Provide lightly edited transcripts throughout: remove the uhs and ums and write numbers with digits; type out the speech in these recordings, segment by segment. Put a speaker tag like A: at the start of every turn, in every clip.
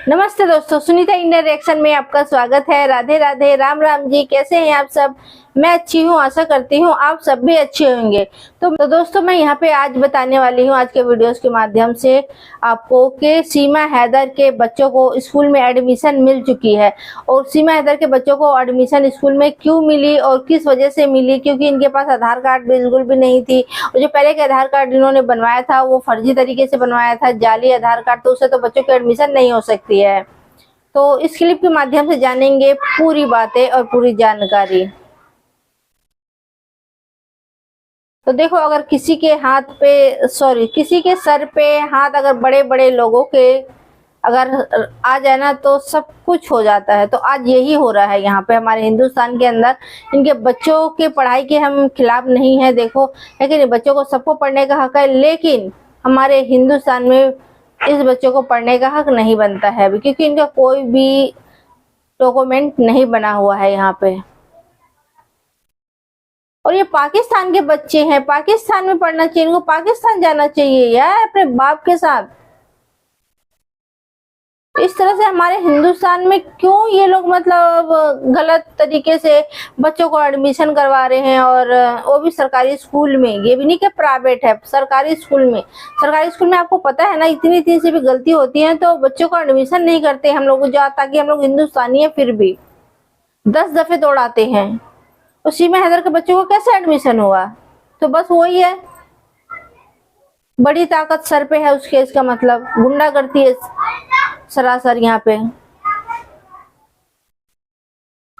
A: नमस्ते दोस्तों, Sunita India reaction में आपका स्वागत है। राधे राधे, राम राम जी। कैसे हैं आप सब? मैं अच्छी हूँ, आशा करती हूँ आप सब भी अच्छे होंगे। तो दोस्तों, मैं यहाँ पे आज बताने वाली हूँ आज के वीडियोस के माध्यम से आपको कि सीमा हैदर के बच्चों को स्कूल में एडमिशन मिल चुकी है। और सीमा हैदर के बच्चों को एडमिशन स्कूल में क्यों मिली और किस वजह से मिली, क्योंकि इनके पास आधार कार्ड बिल्कुल भी नहीं थी। और जो पहले के आधार कार्ड इन्होंने बनवाया था वो फर्जी तरीके से बनवाया था, जाली आधार कार्ड, तो उससे तो बच्चों की एडमिशन नहीं हो सकती है। तो इस क्लिप के माध्यम से जानेंगे पूरी बातें और पूरी जानकारी। तो देखो, अगर किसी के किसी के सर पे हाथ अगर बड़े बड़े लोगों के अगर आ जाए ना तो सब कुछ हो जाता है। तो आज यही हो रहा है यहाँ पे हमारे हिंदुस्तान के अंदर। इनके बच्चों के पढ़ाई के हम खिलाफ नहीं है, देखो, लेकिन बच्चों को सबको पढ़ने का हक है, लेकिन हमारे हिंदुस्तान में इस बच्चों को पढ़ने का हक नहीं बनता है अभी, क्योंकि इनका कोई भी डॉक्यूमेंट नहीं बना हुआ है यहाँ पे। और ये पाकिस्तान के बच्चे हैं, पाकिस्तान में पढ़ना चाहिए, इनको पाकिस्तान जाना चाहिए यार अपने बाप के साथ। इस तरह से हमारे हिंदुस्तान में क्यों ये लोग मतलब गलत तरीके से बच्चों को एडमिशन करवा रहे हैं, और वो भी सरकारी स्कूल में। ये भी नहीं कि प्राइवेट है, सरकारी स्कूल में। सरकारी स्कूल में आपको पता है ना, इतनी इतनी सी भी गलती होती है तो बच्चों को एडमिशन नहीं करते हम लोग, ताकि हम लोग हिंदुस्तानी है फिर भी 10 दफे दौड़ाते हैं। तो सीमा हैदर के बच्चों को कैसे एडमिशन हुआ? तो बस वही है, बड़ी ताकत सर पे है उसके, इसका मतलब गुंडागर्दी है सरासर यहाँ पे।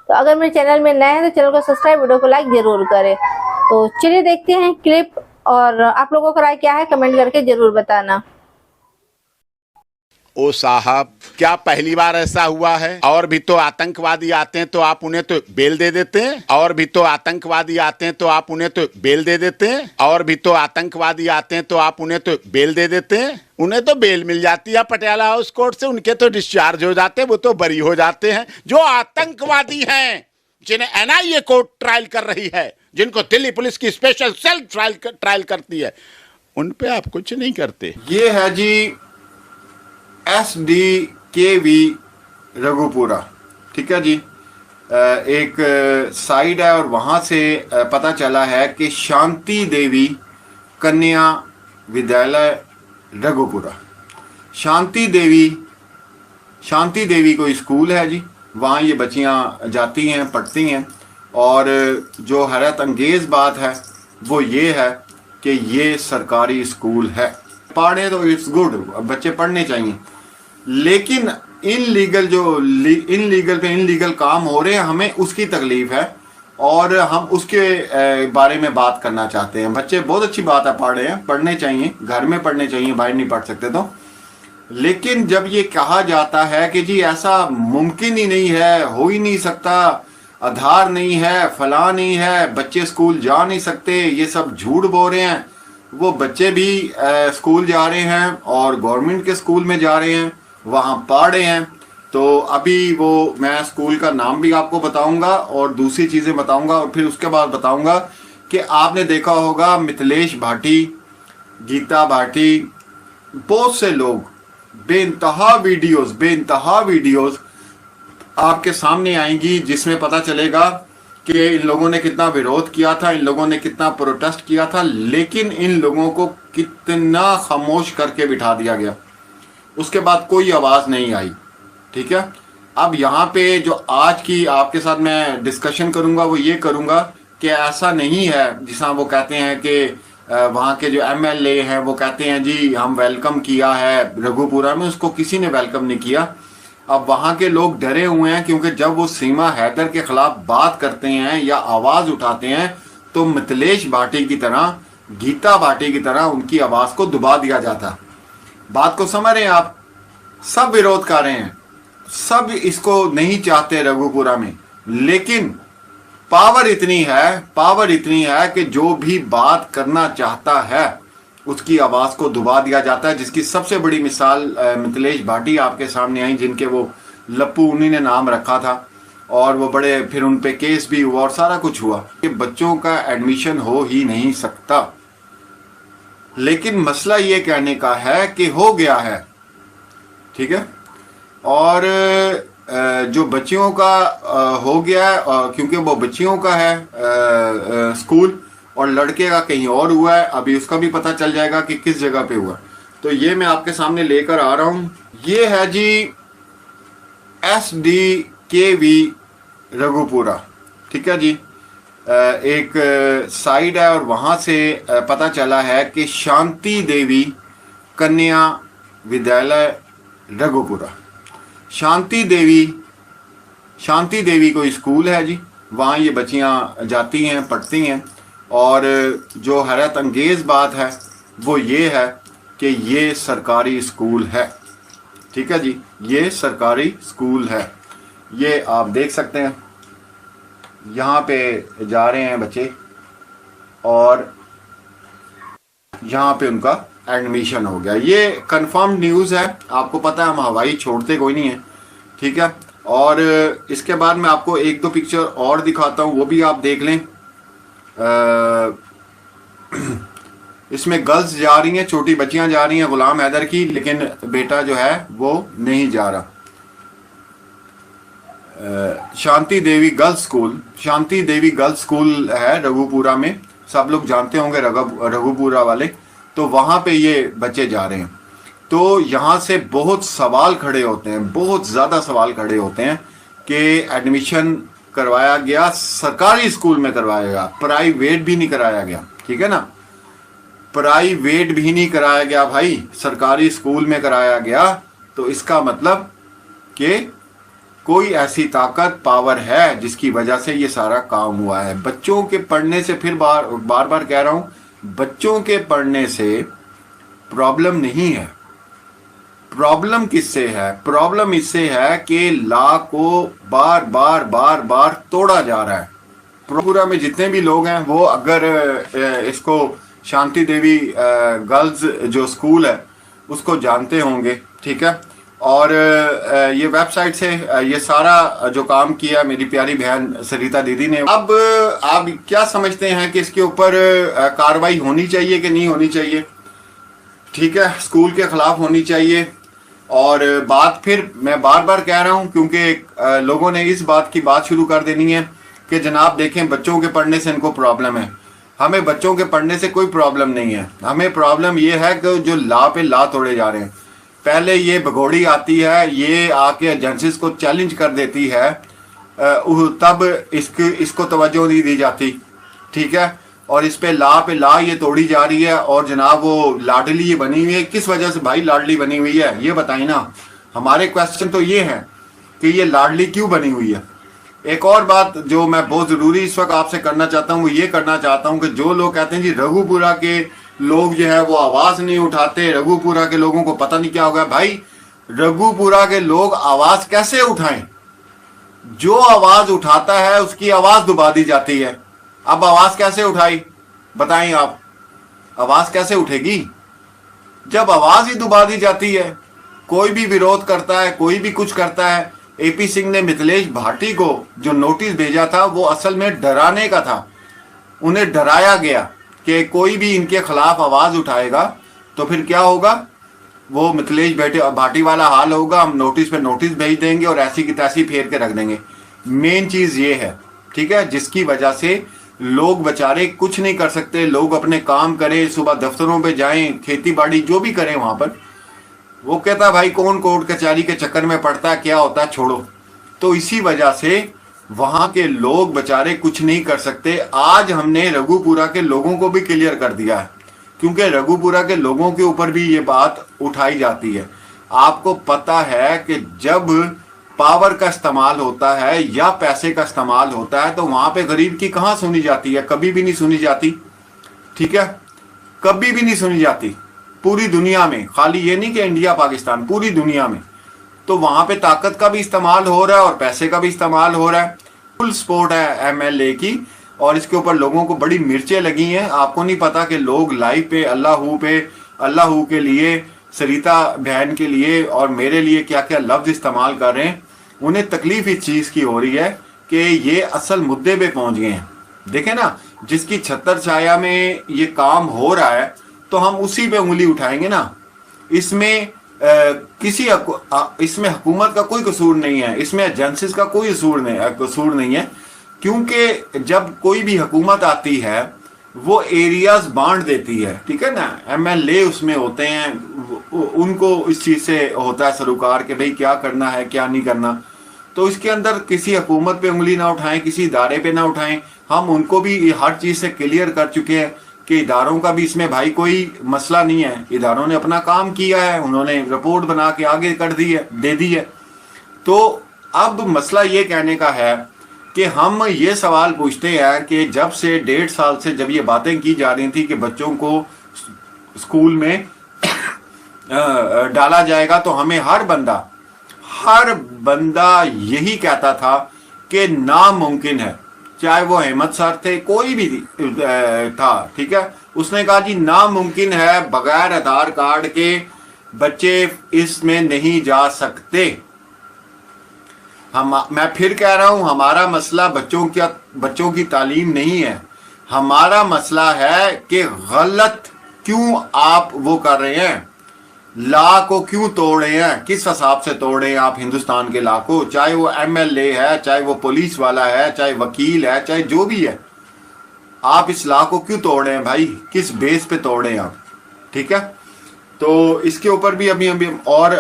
A: तो अगर मेरे चैनल में नए हैं तो चैनल को सब्सक्राइब, वीडियो को लाइक जरूर करें। तो चलिए देखते हैं क्लिप, और आप लोगों का राय क्या है कमेंट करके जरूर बताना।
B: ओ साहब, क्या पहली बार ऐसा हुआ है? और भी तो आतंकवादी आते हैं तो आप उन्हें तो बेल दे देते हैं। और भी तो आतंकवादी आते हैं तो आप उन्हें तो बेल दे देते हैं। और भी तो आतंकवादी आते हैं तो आप उन्हें तो बेल दे देते हैं। उन्हें तो बेल मिल जाती है पटियाला हाउस कोर्ट से, उनके तो डिस्चार्ज हो जाते हैं, वो तो बरी हो जाते हैं। जो आतंकवादी हैं, जिन्हें एनआईए कोर्ट ट्रायल कर रही है, जिनको दिल्ली पुलिस की स्पेशल सेल ट्रायल करती है, उन पे आप कुछ नहीं करते।
C: ये है जी SDKV रघुपुरा, ठीक है जी। एक साइड है और वहाँ से पता चला है कि शांति देवी कन्या विद्यालय रघुपुरा, शांति देवी कोई स्कूल है जी। वहाँ ये बच्चियाँ जाती हैं, पढ़ती हैं। और जो हैरत अंगेज़ बात है वो ये है कि ये सरकारी स्कूल है। पढ़े तो इट्स गुड, बच्चे पढ़ने चाहिए, लेकिन इनलीगल काम हो रहे हैं, हमें उसकी तकलीफ है और हम उसके बारे में बात करना चाहते हैं। बच्चे बहुत अच्छी बात है, पढ़ रहे हैं, पढ़ने चाहिए, घर में पढ़ने चाहिए, बाहर नहीं पढ़ सकते तो। लेकिन जब ये कहा जाता है कि जी ऐसा मुमकिन ही नहीं है, हो ही नहीं सकता, आधार नहीं है, फला नहीं है, बच्चे स्कूल जा नहीं सकते, ये सब झूठ बोल रहे हैं। वो बच्चे भी स्कूल जा रहे हैं और गवर्नमेंट के स्कूल में जा रहे हैं, वहाँ पढ़ रहे हैं। तो अभी वो मैं स्कूल का नाम भी आपको बताऊंगा और दूसरी चीज़ें बताऊंगा, और फिर उसके बाद बताऊंगा कि आपने देखा होगा मिथिलेश भाटी, गीता भाटी, बहुत से लोग बेइंतहा वीडियोस आपके सामने आएंगी, जिसमें पता चलेगा कि इन लोगों ने कितना विरोध किया था, इन लोगों ने कितना प्रोटेस्ट किया था, लेकिन इन लोगों को कितना खामोश करके बिठा दिया गया। उसके बाद कोई आवाज़ नहीं आई, ठीक है। अब यहाँ पे जो आज की आपके साथ मैं डिस्कशन करूँगा वो ये करूँगा कि ऐसा नहीं है जिस वो कहते हैं कि वहाँ के जो MLA हैं वो कहते हैं जी हम वेलकम किया है रघुपुरा में, उसको किसी ने वेलकम नहीं किया। अब वहाँ के लोग डरे हुए हैं, क्योंकि जब वो सीमा हैदर के खिलाफ बात करते हैं या आवाज़ उठाते हैं तो मिथिलेश भाटी की तरह, गीता भाटी की तरह उनकी आवाज़ को दबा दिया जाता। बात को समझ रहे हैं आप? सब विरोध कर रहे हैं, सब इसको नहीं चाहते रघुपुरा में, लेकिन पावर इतनी है कि जो भी बात करना चाहता है उसकी आवाज़ को दबा दिया जाता है। जिसकी सबसे बड़ी मिसाल मिथिलेश भाटी आपके सामने आई, जिनके वो लप्पू उन्हीं ने नाम रखा था, और वो बड़े फिर उन पे केस भी हुआ और सारा कुछ हुआ कि बच्चों का एडमिशन हो ही नहीं सकता। लेकिन मसला ये कहने का है कि हो गया है, ठीक है। और जो बच्चियों का हो गया है, क्योंकि वो बच्चियों का है स्कूल, और लड़के का कहीं और हुआ है। अभी उसका भी पता चल जाएगा कि किस जगह पे हुआ। तो ये मैं आपके सामने लेकर आ रहा हूँ। ये है जी SDKV रघुपुरा, ठीक है जी। एक साइड है और वहाँ से पता चला है कि शांति देवी कन्या विद्यालय रघुपुरा। शांति देवी कोई स्कूल है जी, वहाँ ये बच्चियाँ जाती हैं, पढ़ती हैं। और जो हैरत अंगेज़ बात है वो ये है कि ये सरकारी स्कूल है, ठीक है जी। ये सरकारी स्कूल है, ये आप देख सकते हैं। यहाँ पे जा रहे हैं बच्चे और यहाँ पे उनका एडमिशन हो गया। ये कंफर्म न्यूज़ है, आपको पता है हम हवाई छोड़ते कोई नहीं है, ठीक है। और इसके बाद मैं आपको एक दो पिक्चर और दिखाता हूँ, वो भी आप देख लें। इसमें गर्ल्स जा रही हैं, छोटी बच्चियां जा रही हैं गुलाम हैदर की, लेकिन बेटा जो है वो नहीं जा रहा। शांति देवी गर्ल्स स्कूल है रघुपुरा में, सब लोग जानते होंगे रघुपुरा वाले। तो वहाँ पे ये बच्चे जा रहे हैं। तो यहाँ से बहुत सवाल खड़े होते हैं, बहुत ज़्यादा सवाल खड़े होते हैं कि एडमिशन करवाया गया सरकारी स्कूल में, करवाया गया, प्राइवेट भी नहीं कराया गया, ठीक है ना। प्राइवेट भी नहीं कराया गया भाई, सरकारी स्कूल में कराया गया। तो इसका मतलब कि कोई ऐसी ताकत, पावर है जिसकी वजह से ये सारा काम हुआ है। बच्चों के पढ़ने से, फिर बार बार कह रहा हूं, बच्चों के पढ़ने से प्रॉब्लम नहीं है। प्रॉब्लम किससे है? प्रॉब्लम इससे है कि लॉ को बार बार तोड़ा जा रहा है। पूरा में जितने भी लोग हैं वो अगर इसको शांति देवी गर्ल्स जो स्कूल है उसको जानते होंगे, ठीक है। और ये वेबसाइट से ये सारा जो काम किया मेरी प्यारी बहन सरिता दीदी ने। अब आप क्या समझते हैं कि इसके ऊपर कार्रवाई होनी चाहिए कि नहीं होनी चाहिए? ठीक है, स्कूल के खिलाफ होनी चाहिए। और बात फिर मैं बार बार कह रहा हूं क्योंकि लोगों ने इस बात की बात शुरू कर देनी है कि जनाब देखें बच्चों के पढ़ने से इनको प्रॉब्लम है। हमें बच्चों के पढ़ने से कोई प्रॉब्लम नहीं है, हमें प्रॉब्लम ये है कि जो लॉ पे लॉ तोड़े जा रहे हैं। पहले ये भगोड़ी आती है, ये आके एजेंसीज को चैलेंज कर देती है, तब इसको तवज्जो नहीं दी जाती, ठीक है। और इस पे लॉ ये तोड़ी जा रही है। और जनाब वो लाडली ये बनी हुई है, किस वजह से भाई लाडली बनी हुई है ये बताइए ना। हमारे क्वेश्चन तो ये है कि ये लाडली क्यों बनी हुई है। एक और बात जो मैं बहुत ज़रूरी इस वक्त आपसे करना चाहता हूँ, वो ये करना चाहता हूँ कि जो लोग कहते हैं जी रघुपुरा के लोग जो है वो आवाज़ नहीं उठाते, रघुपुरा के लोगों को पता नहीं क्या होगा। भाई रघुपुरा के लोग आवाज़ कैसे उठाएं? जो आवाज़ उठाता है उसकी आवाज़ दबा दी जाती है। अब आवाज़ कैसे उठाई बताएं आप? आवाज़ कैसे उठेगी जब आवाज़ ही दबा दी जाती है? कोई भी विरोध करता है, कोई भी कुछ करता है। AP सिंह ने मिथिलेश भाटी को जो नोटिस भेजा था वो असल में डराने का था। उन्हें डराया गया कि कोई भी इनके खिलाफ आवाज़ उठाएगा तो फिर क्या होगा, वो मिथिलेश भाटी वाला हाल होगा, हम नोटिस पे नोटिस भेज देंगे और ऐसी की तैसी फेर के रख देंगे। मेन चीज़ ये है, ठीक है, जिसकी वजह से लोग बेचारे कुछ नहीं कर सकते। लोग अपने काम करें, सुबह दफ्तरों पे जाएं, खेती बाड़ी जो भी करें वहाँ पर। वो कहता है भाई कौन कोर्ट कचहरी के चक्कर में पड़ता है, क्या होता है, छोड़ो। तो इसी वजह से वहाँ के लोग बेचारे कुछ नहीं कर सकते। आज हमने रघुपुरा के लोगों को भी क्लियर कर दिया है क्योंकि रघुपुरा के लोगों के ऊपर भी ये बात उठाई जाती है। आपको पता है कि जब पावर का इस्तेमाल होता है या पैसे का इस्तेमाल होता है तो वहाँ पे गरीब की कहाँ सुनी जाती है? कभी भी नहीं सुनी जाती, ठीक है, कभी भी नहीं सुनी जाती पूरी दुनिया में। खाली ये नहीं कि इंडिया पाकिस्तान, पूरी दुनिया में। तो वहाँ पे ताकत का भी इस्तेमाल हो रहा है और पैसे का भी इस्तेमाल हो रहा है। फुल सपोर्ट है MLA की और इसके ऊपर लोगों को बड़ी मिर्चें लगी हैं। आपको नहीं पता कि लोग लाइव पे अल्लाह के लिए, सरिता बहन के लिए और मेरे लिए क्या क्या लफ्ज़ इस्तेमाल कर रहे हैं। उन्हें तकलीफ इस चीज़ की हो रही है कि ये असल मुद्दे पे पहुँच गए हैं। देखें ना, जिसकी छत्तर छाया में ये काम हो रहा है तो हम उसी पे उंगली उठाएंगे ना। इसमें इसमें हुकूमत का कोई कसूर नहीं है, इसमें एजेंसीज का कोई कसूर नहीं है, क्योंकि जब कोई भी हुकूमत आती है वो एरियाज बांट देती है, ठीक है ना। एमएलए उसमें होते हैं, उनको इस चीज से होता है सरोकार कि भाई क्या करना है क्या नहीं करना। तो इसके अंदर किसी हुकूमत पे उंगली ना उठाएं, किसी इदारे पे ना उठाएं। हम उनको भी हर चीज से क्लियर कर चुके हैं कि इदारों का भी इसमें भाई कोई मसला नहीं है, इदारों ने अपना काम किया है, उन्होंने रिपोर्ट बना के आगे कर दी है, दे दी है। तो अब मसला ये कहने का है कि हम ये सवाल पूछते हैं कि जब से 1.5 साल से जब ये बातें की जा रही थी कि बच्चों को स्कूल में डाला जाएगा, तो हमें हर बंदा यही कहता था कि नामुमकिन है। चाहे वो अहमद सर थे, कोई भी था, ठीक है, उसने कहा जी नामुमकिन है, बगैर आधार कार्ड के बच्चे इसमें नहीं जा सकते। मैं फिर कह रहा हूं, हमारा मसला बच्चों की तालीम नहीं है, हमारा मसला है कि गलत क्यों आप वो कर रहे हैं, लॉ को क्यों तोड़ रहे हैं, किस हिसाब से तोड़ रहे हैं आप हिंदुस्तान के लॉ को। चाहे वो एमएलए है, चाहे वो पुलिस वाला है, चाहे वकील है, चाहे जो भी है, आप इस लॉ को क्यों तोड़ रहे हैं भाई, किस बेस पे तोड़ रहे हैं आप, ठीक है। तो इसके ऊपर भी अभी और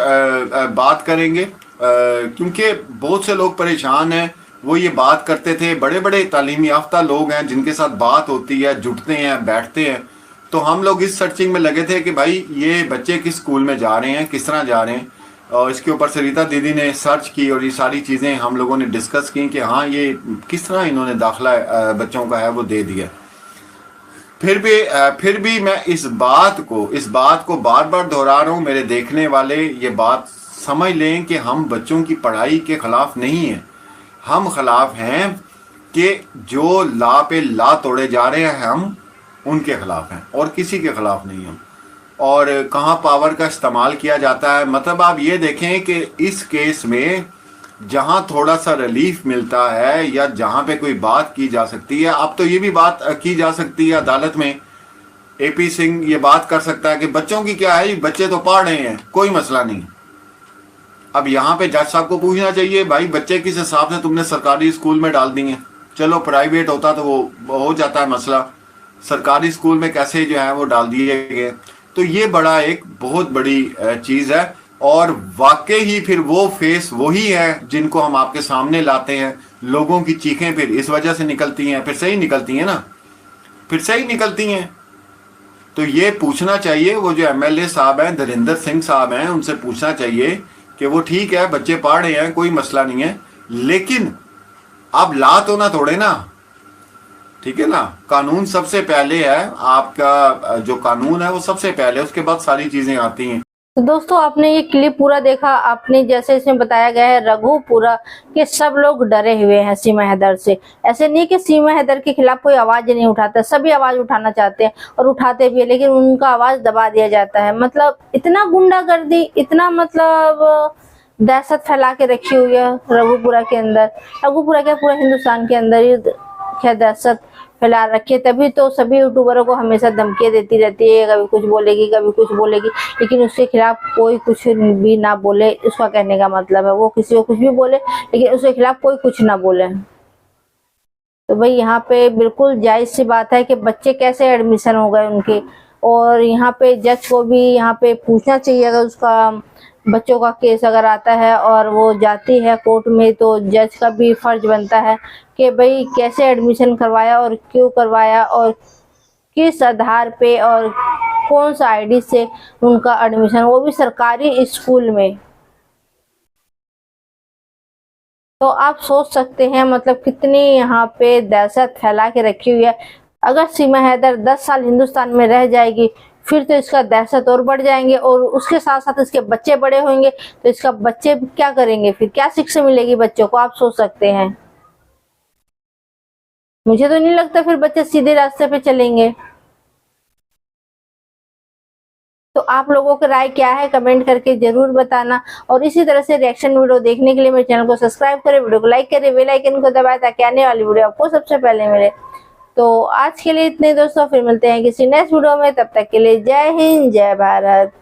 C: बात करेंगे, क्योंकि बहुत से लोग परेशान हैं। वो ये बात करते थे, बड़े बड़े तालीमी याफ्ता लोग हैं जिनके साथ बात होती है, जुटते हैं, बैठते हैं। तो हम लोग इस सर्चिंग में लगे थे कि भाई ये बच्चे किस स्कूल में जा रहे हैं, किस तरह जा रहे हैं, और इसके ऊपर सरिता दीदी ने सर्च की और ये सारी चीज़ें हम लोगों ने डिस्कस की कि हाँ ये किस तरह इन्होंने दाखिला बच्चों का है वो दे दिया। फिर भी मैं इस बात को बार बार दोहरा रहा हूँ, मेरे देखने वाले ये बात समझ लें कि हम बच्चों की पढ़ाई के खिलाफ नहीं हैं, हम खिलाफ हैं कि जो लॉ पे लॉ तोड़े जा रहे हैं हम उनके खिलाफ हैं, और किसी के खिलाफ नहीं हम। और कहाँ पावर का इस्तेमाल किया जाता है, मतलब आप ये देखें कि इस केस में जहाँ थोड़ा सा रिलीफ मिलता है या जहाँ पे कोई बात की जा सकती है, अब तो ये भी बात की जा सकती है अदालत में, एपी सिंह ये बात कर सकता है कि बच्चों की क्या है, बच्चे तो पढ़ रहे हैं, कोई मसला नहीं। अब यहाँ पे जज साहब को पूछना चाहिए भाई बच्चे किस हिसाब से तुमने सरकारी स्कूल में डाल दिए, चलो प्राइवेट होता तो वो हो जाता है मसला, सरकारी स्कूल में कैसे जो है वो डाल दिए गए। तो ये बड़ा एक बहुत बड़ी चीज़ है, और वाकई ही फिर वो फेस वही है जिनको हम आपके सामने लाते हैं। लोगों की चीखें फिर इस वजह से निकलती हैं, फिर सही निकलती हैं ना, फिर सही निकलती हैं। तो ये पूछना चाहिए, वो जो एमएलए साहब हैं, धरिंदर सिंह साहब हैं, उनसे पूछना चाहिए कि वो ठीक है बच्चे पढ़ रहे हैं, कोई मसला नहीं है, लेकिन अब ला तो ना तोड़े ना, ठीक है ना। कानून सबसे पहले है, आपका जो कानून है वो सबसे पहले, उसके बाद सारी चीजें आती हैं।
A: तो दोस्तों आपने ये क्लिप पूरा देखा, आपने जैसे इसमें बताया गया है रघुपुरा के सब लोग डरे हुए हैं सीमा हैदर से। ऐसे नहीं कि सीमा हैदर के खिलाफ कोई आवाज नहीं उठाता, सभी आवाज उठाना चाहते हैं और उठाते भी है, लेकिन उनका आवाज दबा दिया जाता है। मतलब इतना गुंडागर्दी, इतना मतलब दहशत फैला के रखी हुई है रघुपुरा के अंदर, रघुपुरा के पूरे हिंदुस्तान के अंदर ही क्या दहशत फैला रखी है। तभी तो सभी यूट्यूबरों को हमेशा धमकियां देती रहती है, कभी कुछ बोलेगी कभी कुछ बोलेगी, लेकिन उसके खिलाफ कोई कुछ भी ना बोले। उसका कहने का मतलब है वो किसी को कुछ भी बोले लेकिन उसके खिलाफ कोई कुछ ना बोले। तो भाई यहाँ पे बिल्कुल जायज सी बात है कि बच्चे कैसे एडमिशन हो गए उनके, और यहाँ पे जज को भी यहाँ पे पूछना चाहिए, अगर उसका बच्चों का केस अगर आता है और वो जाती है कोर्ट में, तो जज का भी फर्ज बनता है कि भाई कैसे एडमिशन करवाया और क्यों करवाया और किस आधार पे और कौन सा आईडी से उनका एडमिशन, वो भी सरकारी स्कूल में। तो आप सोच सकते हैं मतलब कितनी यहाँ पे दहशत फैला के रखी हुई है। अगर सीमा हैदर 10 साल हिंदुस्तान में रह जाएगी फिर तो इसका दहशत और बढ़ जाएंगे, और उसके साथ साथ इसके बच्चे बड़े होंगे तो इसका बच्चे क्या करेंगे, फिर क्या शिक्षा मिलेगी बच्चों को, आप सोच सकते हैं। मुझे तो नहीं लगता फिर बच्चे सीधे रास्ते पे चलेंगे। तो आप लोगों की राय क्या है कमेंट करके जरूर बताना, और इसी तरह से रिएक्शन वीडियो देखने के लिए मेरे चैनल को सब्सक्राइब करें, वीडियो को लाइक करें, बेल आइकन को दबाएं ताकि आने वाली वीडियो आपको सबसे पहले मिले। तो आज के लिए इतने दोस्तों, फिर मिलते हैं किसी नेक्स्ट वीडियो में, तब तक के लिए जय हिंद जय भारत।